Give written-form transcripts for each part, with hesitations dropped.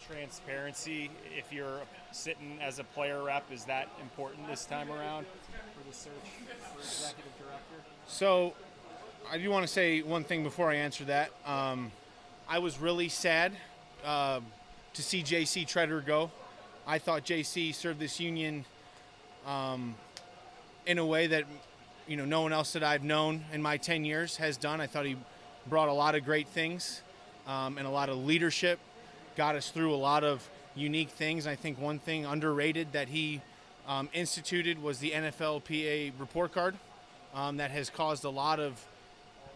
transparency if you're sitting as a player rep? Is that important this time around for the search for executive director? So I do want to say one thing before I answer that. I was really sad to see JC Tretter go. I thought JC served this union in a way that no one else that I've known in my 10 years has done. I thought he brought a lot of great things and a lot of leadership, got us through a lot of unique things. I think one thing underrated that he instituted was the NFLPA report card that has caused a lot of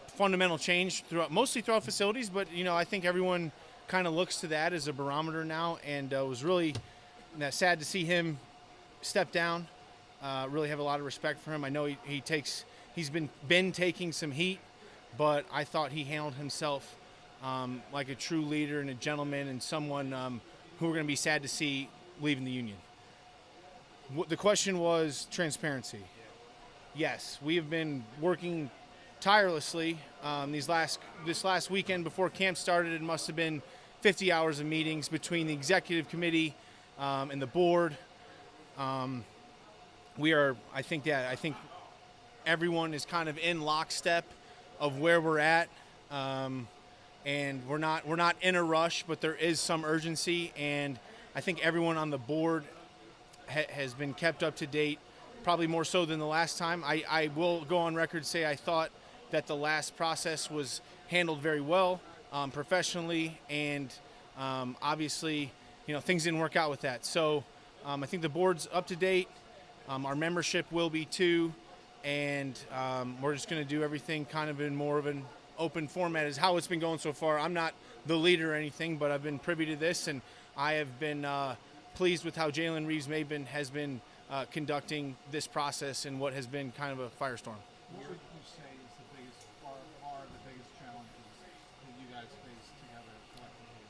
fundamental change mostly throughout facilities. But, I think everyone kind of looks to that as a barometer now, and was really sad to see him step down. Really have a lot of respect for him. I know he's been taking some heat, but I thought he handled himself like a true leader and a gentleman and someone who we're going to be sad to see leaving the union. The question was transparency. Yes, we have been working tirelessly this last weekend before camp started. It must have been 50 hours of meetings between the executive committee and the board. I think everyone is kind of in lockstep of where we're at, and we're not in a rush, but there is some urgency, and I think everyone on the board has been kept up to date, probably more so than the last time. I will go on record say I thought that the last process was handled very well, professionally, and obviously, things didn't work out with that. So I think the board's up to date. Our membership will be too, and we're just going to do everything kind of in more of an open format is how it's been going so far. I'm not the leader or anything, but I've been privy to this, and I have been pleased with how Jalen Reeves-Maben has been conducting this process in what has been kind of a firestorm. What would you say is the biggest, are the biggest challenges that you guys face together collectively?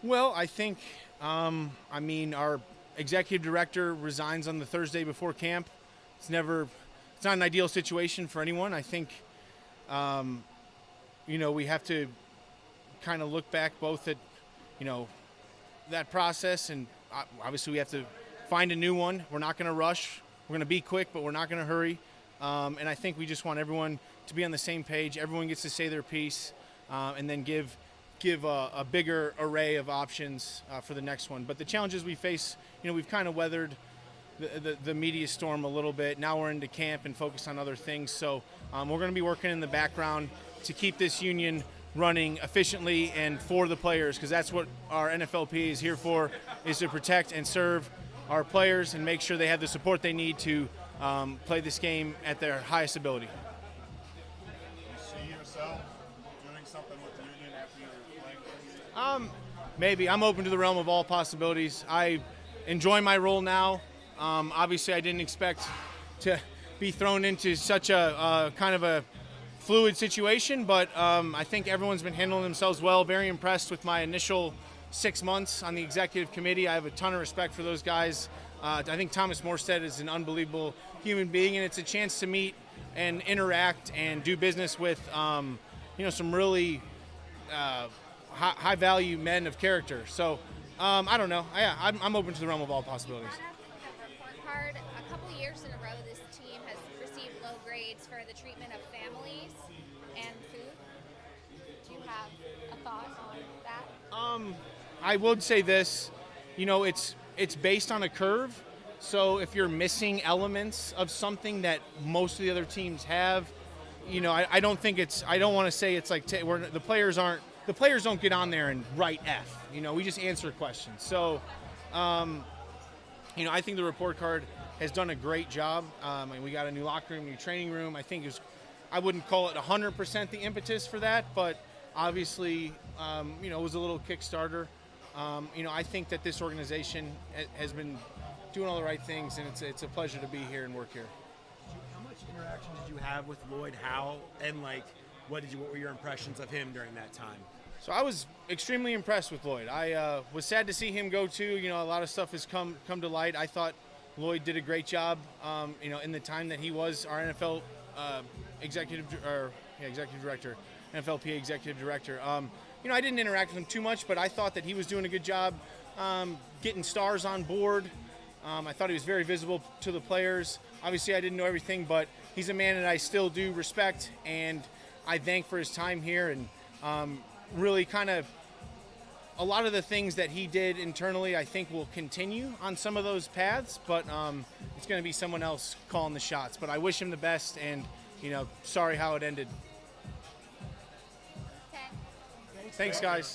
Well, I think, our executive director resigns on the Thursday before camp. It's not an ideal situation for anyone. I think, we have to kind of look back both at, that process, and obviously we have to find a new one. We're not going to rush. We're going to be quick, but we're not going to hurry. And I think we just want everyone to be on the same page. Everyone gets to say their piece, and then give a bigger array of options for the next one. But the challenges we face, we've kind of weathered the media storm a little bit. Now we're into camp and focused on other things. So we're going to be working in the background to keep this union running efficiently and for the players, because that's what our NFLPA is here for, is to protect and serve our players and make sure they have the support they need to play this game at their highest ability. Do you see yourself doing something with the union after you're playing? Maybe. I'm open to the realm of all possibilities. I enjoy my role now. Obviously, I didn't expect to be thrown into such a kind of a fluid situation, but I think everyone's been handling themselves well. Very impressed with my initial 6 months on the executive committee. I have a ton of respect for those guys. I think Thomas Morstead is an unbelievable human being, and it's a chance to meet and interact and do business with, some really high-value men of character. So, I don't know. I'm open to the realm of all possibilities. Report card. A couple years in a row, this team has received low grades for the treatment of families and food. Do you have a thought on that? I would say this, it's based on a curve. So if you're missing elements of something that most of the other teams have, I don't want to say it's like the players don't get on there and write F. We just answer questions. So, I think the report card has done a great job. We got a new locker room, new training room. I think I wouldn't call it 100% the impetus for that, but obviously, it was a little Kickstarter. I think that this organization has been doing all the right things, and it's a pleasure to be here and work here. How much interaction did you have with Lloyd Howe, and what were your impressions of him during that time? So I was extremely impressed with Lloyd. I was sad to see him go too. A lot of stuff has come to light. I thought Lloyd did a great job, in the time that he was our executive director, NFLPA executive director. I didn't interact with him too much, but I thought that he was doing a good job getting stars on board. I thought he was very visible to the players. Obviously, I didn't know everything, but he's a man that I still do respect, and I thank for his time here. And really kind of a lot of the things that he did internally, I think, will continue on some of those paths, but it's going to be someone else calling the shots. But I wish him the best, and, sorry how it ended. Ted. Thanks, guys.